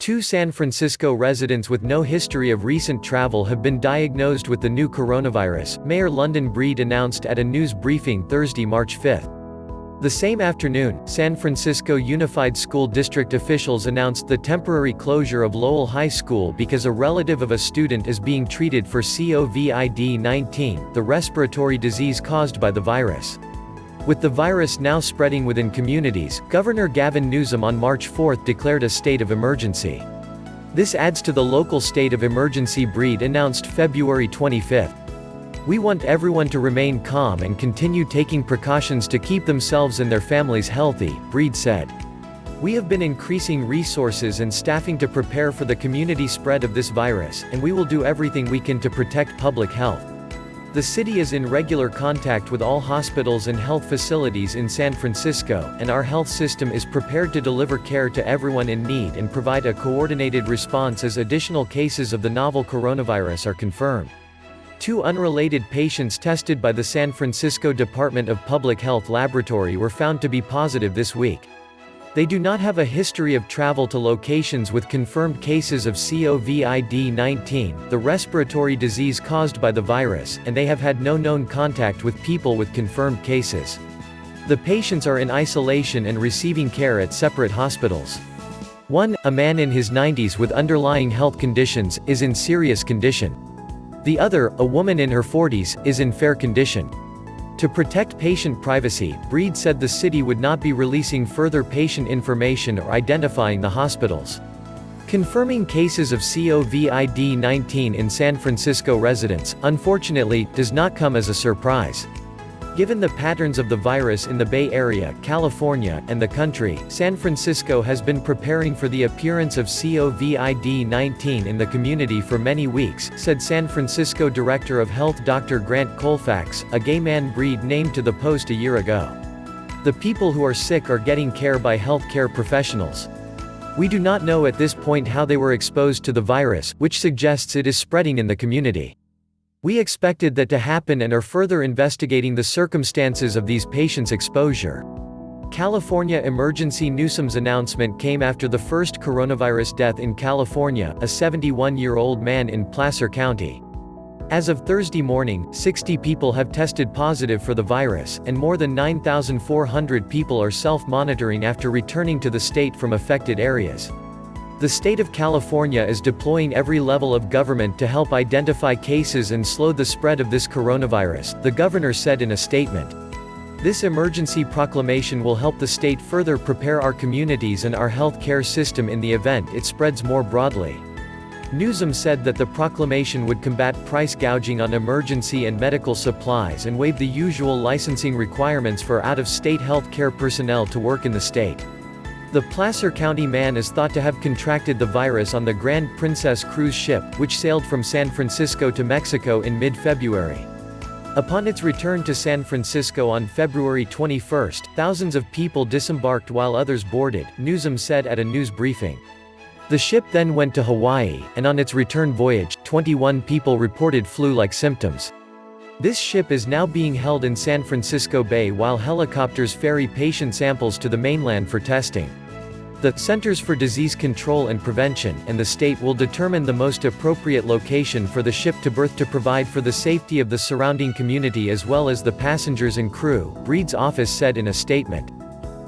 Two San Francisco residents with no history of recent travel have been diagnosed with the new coronavirus, Mayor London Breed announced at a news briefing Thursday, March 5. The same afternoon, San Francisco Unified School District officials announced the temporary closure of Lowell High School because a relative of a student is being treated for COVID-19, the respiratory disease caused by the virus. With the virus now spreading within communities, Governor Gavin Newsom on March 4 declared a state of emergency. This adds to the local state of emergency Breed announced February 25. "We want everyone to remain calm and continue taking precautions to keep themselves and their families healthy," Breed said. "We have been increasing resources and staffing to prepare for the community spread of this virus, and we will do everything we can to protect public health. The city is in regular contact with all hospitals and health facilities in San Francisco, and our health system is prepared to deliver care to everyone in need and provide a coordinated response as additional cases of the novel coronavirus are confirmed." Two unrelated patients tested by the San Francisco Department of Public Health Laboratory were found to be positive this week. They do not have a history of travel to locations with confirmed cases of COVID-19, the respiratory disease caused by the virus, and they have had no known contact with people with confirmed cases. The patients are in isolation and receiving care at separate hospitals. One, a man in his 90s with underlying health conditions, is in serious condition. The other, a woman in her 40s, is in fair condition. To protect patient privacy, Breed said the city would not be releasing further patient information or identifying the hospitals. Confirming cases of COVID-19 in San Francisco residents, unfortunately, does not come as a surprise. Given the patterns of the virus in the Bay Area, California, and the country, San Francisco has been preparing for the appearance of COVID-19 in the community for many weeks, said San Francisco Director of Health Dr. Grant Colfax, a gay man Breed named to the post a year ago. "The people who are sick are getting care by health care professionals. We do not know at this point how they were exposed to the virus, which suggests it is spreading in the community. We expected that to happen and are further investigating the circumstances of these patients' exposure." California emergency Newsom's announcement came after the first coronavirus death in California, a 71-year-old man in Placer County. As of Thursday morning, 60 people have tested positive for the virus, and more than 9,400 people are self-monitoring after returning to the state from affected areas. The state of California is deploying every level of government to help identify cases and slow the spread of this coronavirus, the governor said in a statement. "This emergency proclamation will help the state further prepare our communities and our health care system in the event it spreads more broadly." Newsom said that the proclamation would combat price gouging on emergency and medical supplies and waive the usual licensing requirements for out-of-state health care personnel to work in the state. The Placer County man is thought to have contracted the virus on the Grand Princess cruise ship, which sailed from San Francisco to Mexico in mid-February. Upon its return to San Francisco on February 21, thousands of people disembarked while others boarded, Newsom said at a news briefing. The ship then went to Hawaii, and on its return voyage, 21 people reported flu-like symptoms. This ship is now being held in San Francisco Bay while helicopters ferry patient samples to the mainland for testing. The Centers for Disease Control and Prevention and the state will determine the most appropriate location for the ship to berth to provide for the safety of the surrounding community as well as the passengers and crew, Breed's office said in a statement.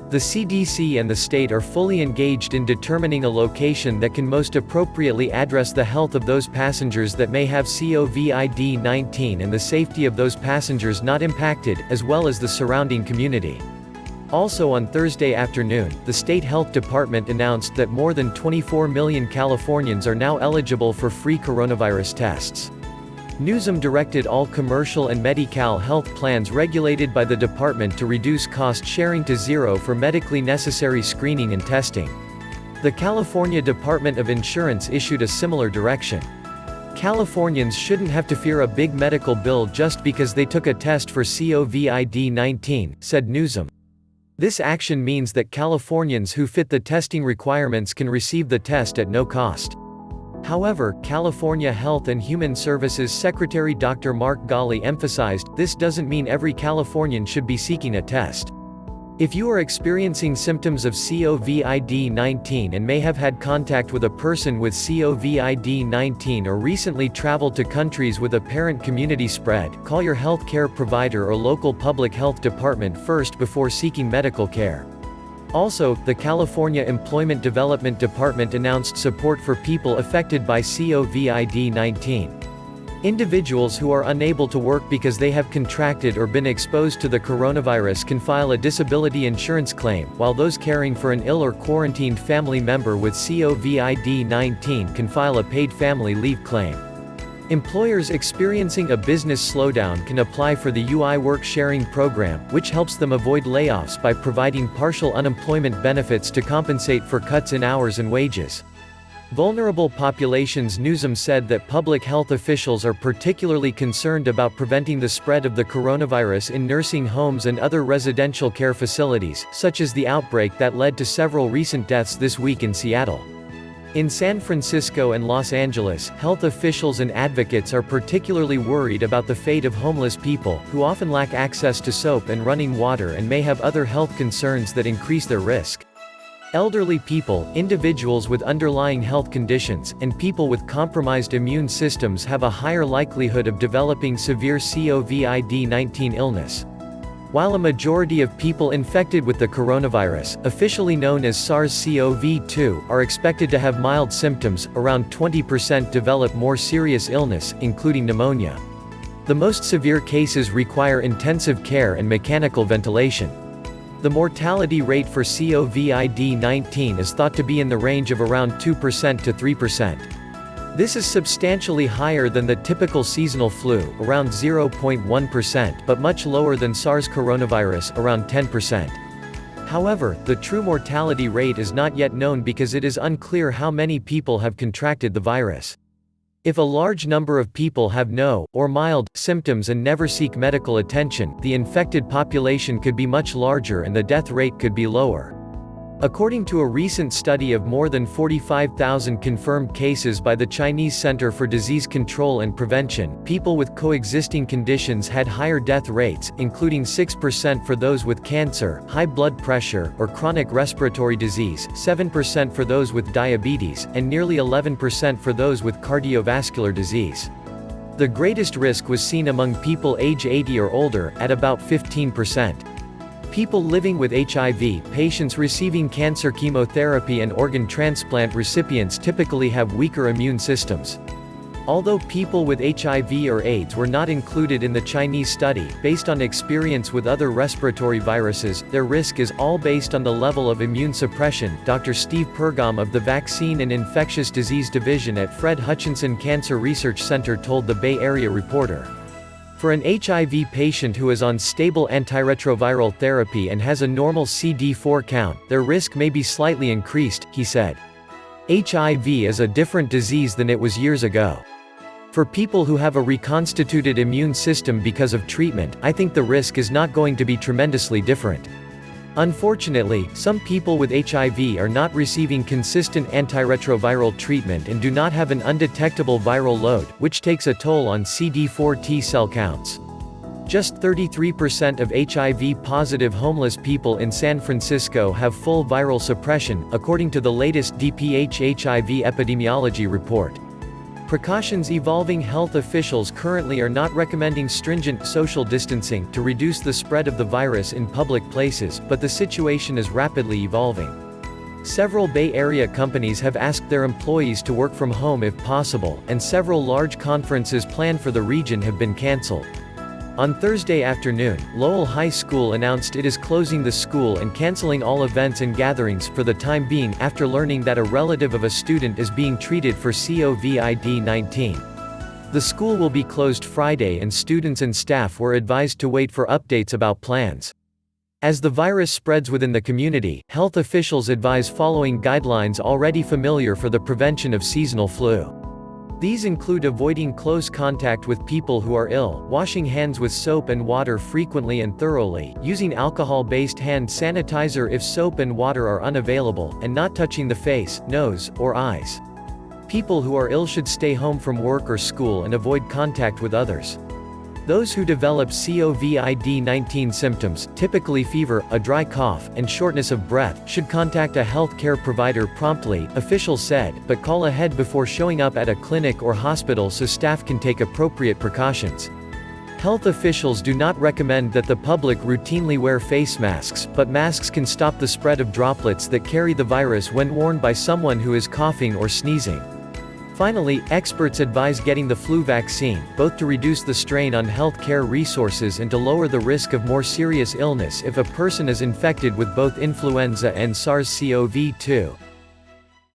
The CDC and the state are fully engaged in determining a location that can most appropriately address the health of those passengers that may have COVID-19 and the safety of those passengers not impacted, as well as the surrounding community. Also on Thursday afternoon, the state health department announced that more than 24 million Californians are now eligible for free coronavirus tests. Newsom directed all commercial and Medi-Cal health plans regulated by the department to reduce cost sharing to zero for medically necessary screening and testing. The California Department of Insurance issued a similar direction. Californians shouldn't have to fear a big medical bill just because they took a test for COVID-19, said Newsom. This action means that Californians who fit the testing requirements can receive the test at no cost. However, California Health and Human Services Secretary Dr. Mark Ghaly emphasized, this doesn't mean every Californian should be seeking a test. If you are experiencing symptoms of COVID-19 and may have had contact with a person with COVID-19 or recently traveled to countries with apparent community spread, call your health care provider or local public health department first before seeking medical care. Also, the California Employment Development Department announced support for people affected by COVID-19. Individuals who are unable to work because they have contracted or been exposed to the coronavirus can file a disability insurance claim, while those caring for an ill or quarantined family member with COVID-19 can file a paid family leave claim. Employers experiencing a business slowdown can apply for the UI Work Sharing Program, which helps them avoid layoffs by providing partial unemployment benefits to compensate for cuts in hours and wages. Vulnerable populations. Newsom said that public health officials are particularly concerned about preventing the spread of the coronavirus in nursing homes and other residential care facilities, such as the outbreak that led to several recent deaths this week in Seattle. In San Francisco and Los Angeles, health officials and advocates are particularly worried about the fate of homeless people, who often lack access to soap and running water and may have other health concerns that increase their risk. Elderly people, individuals with underlying health conditions, and people with compromised immune systems have a higher likelihood of developing severe COVID-19 illness. While a majority of people infected with the coronavirus, officially known as SARS-CoV-2, are expected to have mild symptoms, around 20% develop more serious illness, including pneumonia. The most severe cases require intensive care and mechanical ventilation. The mortality rate for COVID-19 is thought to be in the range of around 2% to 3%. This is substantially higher than the typical seasonal flu, around 0.1%, but much lower than SARS coronavirus, around 10%. However, the true mortality rate is not yet known because it is unclear how many people have contracted the virus. If a large number of people have no, or mild, symptoms and never seek medical attention, the infected population could be much larger and the death rate could be lower. According to a recent study of more than 45,000 confirmed cases by the Chinese Center for Disease Control and Prevention, people with coexisting conditions had higher death rates, including 6% for those with cancer, high blood pressure, or chronic respiratory disease, 7% for those with diabetes, and nearly 11% for those with cardiovascular disease. The greatest risk was seen among people age 80 or older, at about 15%. People living with HIV, patients receiving cancer chemotherapy and organ transplant recipients typically have weaker immune systems. Although people with HIV or AIDS were not included in the Chinese study, based on experience with other respiratory viruses, their risk is all based on the level of immune suppression, Dr. Steve Pergam of the Vaccine and Infectious Disease Division at Fred Hutchinson Cancer Research Center told the Bay Area Reporter. For an HIV patient who is on stable antiretroviral therapy and has a normal CD4 count, their risk may be slightly increased, he said. HIV is a different disease than it was years ago. For people who have a reconstituted immune system because of treatment, I think the risk is not going to be tremendously different. Unfortunately, some people with HIV are not receiving consistent antiretroviral treatment and do not have an undetectable viral load, which takes a toll on CD4 T cell counts. Just 33% of HIV-positive homeless people in San Francisco have full viral suppression, according to the latest DPH-HIV epidemiology report. Precautions. Evolving health officials currently are not recommending stringent social distancing to reduce the spread of the virus in public places, but the situation is rapidly evolving. Several Bay Area companies have asked their employees to work from home if possible, and several large conferences planned for the region have been canceled. On Thursday afternoon, Lowell High School announced it is closing the school and canceling all events and gatherings for the time being, after learning that a relative of a student is being treated for COVID-19. The school will be closed Friday and students and staff were advised to wait for updates about plans. As the virus spreads within the community, health officials advise following guidelines already familiar for the prevention of seasonal flu. These include avoiding close contact with people who are ill, washing hands with soap and water frequently and thoroughly, using alcohol-based hand sanitizer if soap and water are unavailable, and not touching the face, nose, or eyes. People who are ill should stay home from work or school and avoid contact with others. Those who develop COVID-19 symptoms, typically fever, a dry cough, and shortness of breath, should contact a health care provider promptly, officials said, but call ahead before showing up at a clinic or hospital so staff can take appropriate precautions. Health officials do not recommend that the public routinely wear face masks, but masks can stop the spread of droplets that carry the virus when worn by someone who is coughing or sneezing. Finally, experts advise getting the flu vaccine, both to reduce the strain on health care resources and to lower the risk of more serious illness if a person is infected with both influenza and SARS-CoV-2.